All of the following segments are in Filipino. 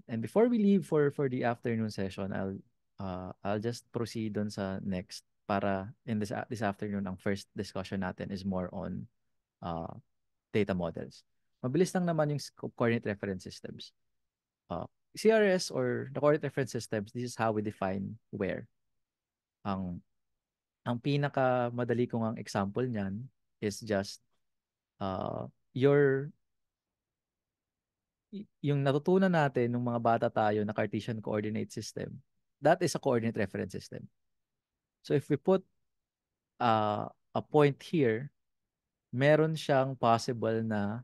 And before we leave for the afternoon session, I'll just proceed on sa next para in this afternoon ang first discussion natin is more on uh, data models. Mabilis lang naman yung coordinate reference systems. CRS or the coordinate reference systems, this is how we define where. Ang pinaka madali kong ang example niyan is just your yung natutunan natin nung mga bata tayo na Cartesian coordinate system. That is a coordinate reference system. So if we put a point here, meron siyang possible na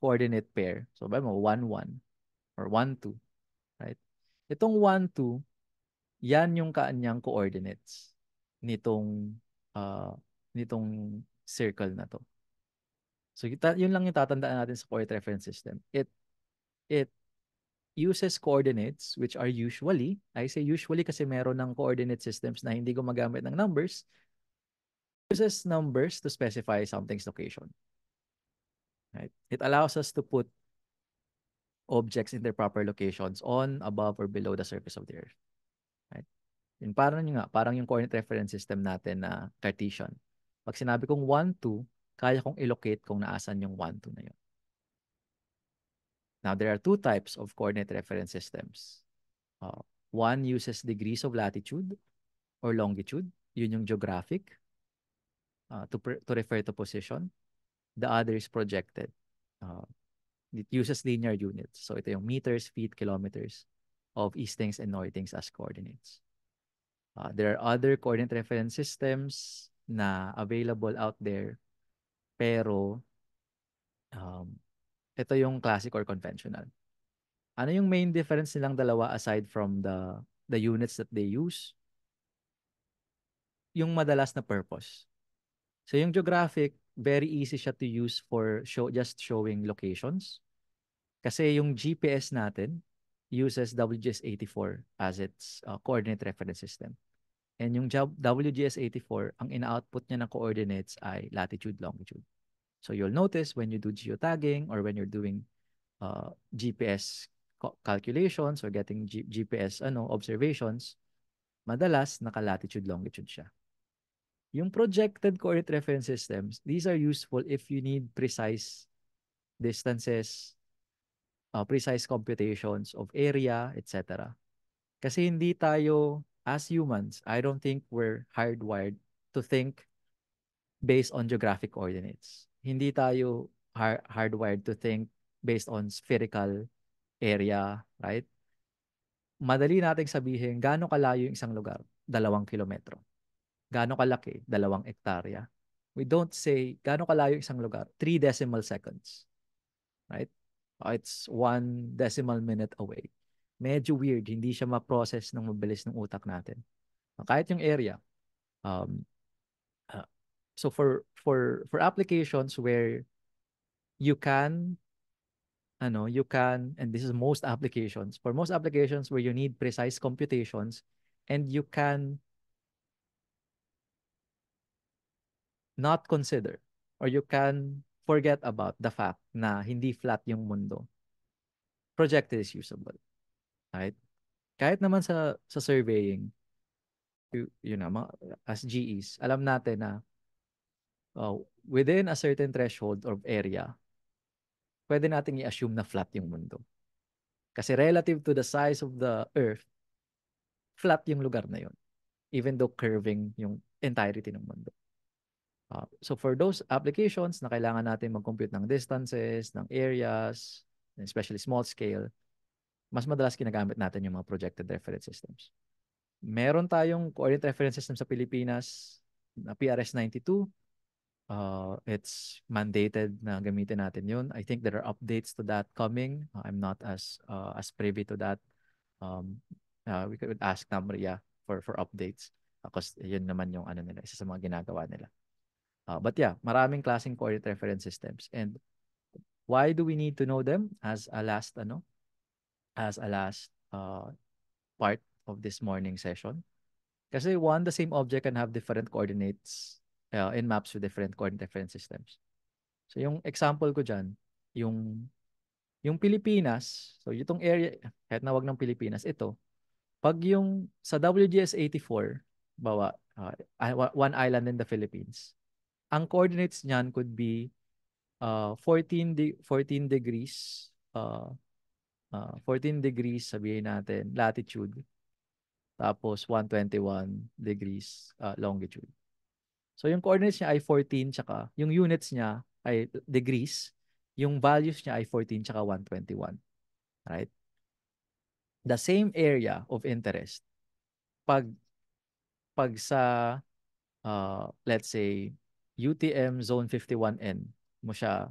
coordinate pair. So ba mo 1 1 or 1 2, right? Itong 1 2, yan yung kanyang coordinates nitong uh, nitong circle na to. So yun lang yung tatandaan natin sa coordinate reference system. It uses coordinates which are usually, I say usually kasi meron ng coordinate systems na hindi gumagamit ng numbers, uses numbers to specify something's location. Right? It allows us to put objects in their proper locations on, above, or below the surface of the earth. Right? Yung parang yung coordinate reference system natin na Cartesian. Pag sinabi kong 1, 2, kaya kong i-locate kung naasan yung 1, 2 na yun. Now, there are two types of coordinate reference systems. One uses degrees of latitude or longitude. Yun yung geographic to refer to position. The other is projected. It uses linear units. So ito yung meters, feet, kilometers of eastings and northings as coordinates. There are other coordinate reference systems na available out there, pero ito yung classic or conventional. Ano yung main difference nilang dalawa aside from the units that they use? Yung madalas na purpose. So yung geographic, very easy siya to use for just showing locations. Kasi yung GPS natin uses WGS84 as its coordinate reference system. And yung WGS84, ang ina-output niya ng coordinates ay latitude, longitude. So you'll notice when you do geotagging or when you're doing GPS calculations or getting GPS observations, madalas naka-latitude, longitude siya. Yung projected coordinate reference systems, these are useful if you need precise distances, precise computations of area, etc. Kasi hindi tayo, as humans, I don't think we're hardwired to think based on geographic coordinates. Hindi tayo hardwired to think based on spherical area, right? Madali nating sabihin, gaano kalayo yung isang lugar? 2 kilometro. Gaano kalaki? 2 hektarya. We don't say, gaano kalayo yung isang lugar? 3 decimal seconds. Right? It's 1 decimal minute away. Medyo weird. Hindi siya ma-process ng mabilis ng utak natin. Kahit yung area. Um, so for applications where you can and this is most applications, for most applications where you need precise computations and you can not consider or you can forget about the fact na hindi flat yung mundo, projected is usable. Right? Kahit naman sa surveying, as GEs, alam natin na within a certain threshold of area, pwede nating i-assume na flat yung mundo. Kasi relative to the size of the Earth, flat yung lugar na yun. Even though curving yung entirety ng mundo. So for those applications na kailangan natin mag-compute ng distances, ng areas, especially small scale, mas madalas ginagamit natin yung mga projected reference systems. Meron tayong coordinate reference system sa Pilipinas na PRS-92. It's mandated na gamitin natin yun. I think there are updates to that coming. I'm not as privy to that. We could ask Namria for updates because yun naman yung nila, isa sa mga ginagawa nila. But yeah, maraming klaseng coordinate reference systems. And why do we need to know them as a last part of this morning session? Kasi the same object can have different coordinates in maps with different coordinate reference systems. So yung example ko dyan, yung Yung Pilipinas, so itong area, kahit na wag ng Pilipinas, ito, pag yung sa WGS84, bawa, one island in the Philippines, ang coordinates niyan could be 14 degrees, 14 degrees, sabihin natin, latitude, tapos 121 degrees longitude. So yung coordinates niya ay 14, tsaka yung units niya ay degrees, yung values niya ay 14 tsaka 121. Right? The same area of interest, pag sa let's say UTM Zone 51N mo siya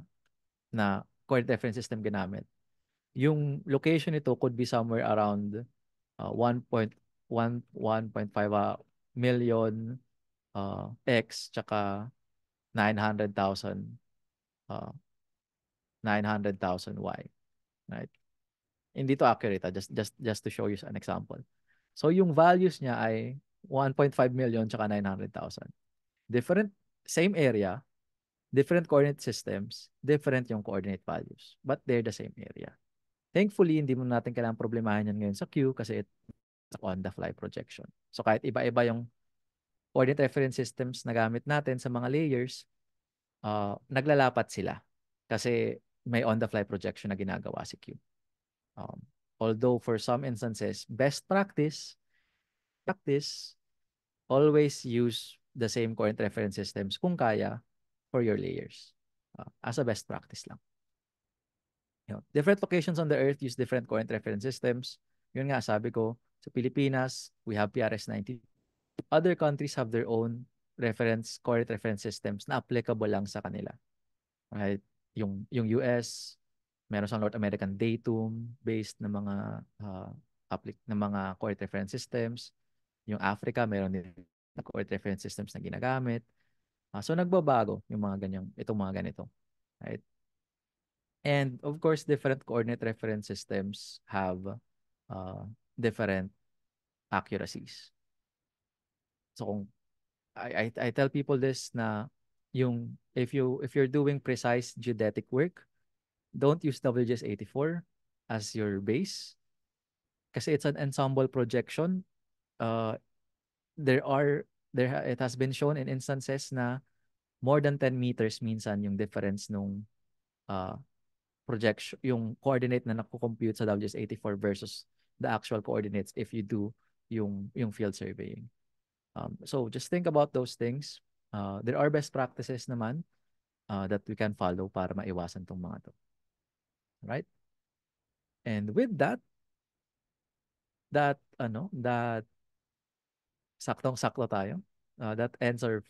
na coordinate reference system ginamit. Yung location nito could be somewhere around 1.5 million X tsaka 900,000 uh, 900,000 Y. Right? Hindi to accurate, just to show you an example. So yung values niya ay 1.5 million tsaka 900,000. Different, same area, different coordinate systems, different yung coordinate values, but they're the same area. Thankfully, hindi mo natin kailangang problemahin yan ngayon sa Q kasi it's on-the-fly projection. So kahit iba-iba yung coordinate reference systems na gamit natin sa mga layers, naglalapat sila kasi may on-the-fly projection na ginagawa si Q. Although for some instances, best practice, always use the same coordinate reference systems kung kaya for your layers. As a best practice lang. Different locations on the Earth use different coordinate reference systems. Yun nga, sabi ko, sa Pilipinas, we have PRS-90. Other countries have their own coordinate reference systems na applicable lang sa kanila. Right? Yung US, meron siyang North American datum-based na mga coordinate reference systems. Yung Africa, meron din na coordinate reference systems na ginagamit. So nagbabago yung itong mga ganito. Right? And of course, different coordinate reference systems have different accuracies. So kung I tell people this na if you're doing precise geodetic work, don't use WGS84 as your base kasi it's an ensemble projection. It has been shown in instances na more than 10 meters minsan yung difference nung projection, yung coordinate na nakukompute sa WGS84 versus the actual coordinates if you do yung field surveying. So just think about those things. There are best practices naman that we can follow para maiwasan tong mga to. Right? And with that saktong-sakto tayo. That ends our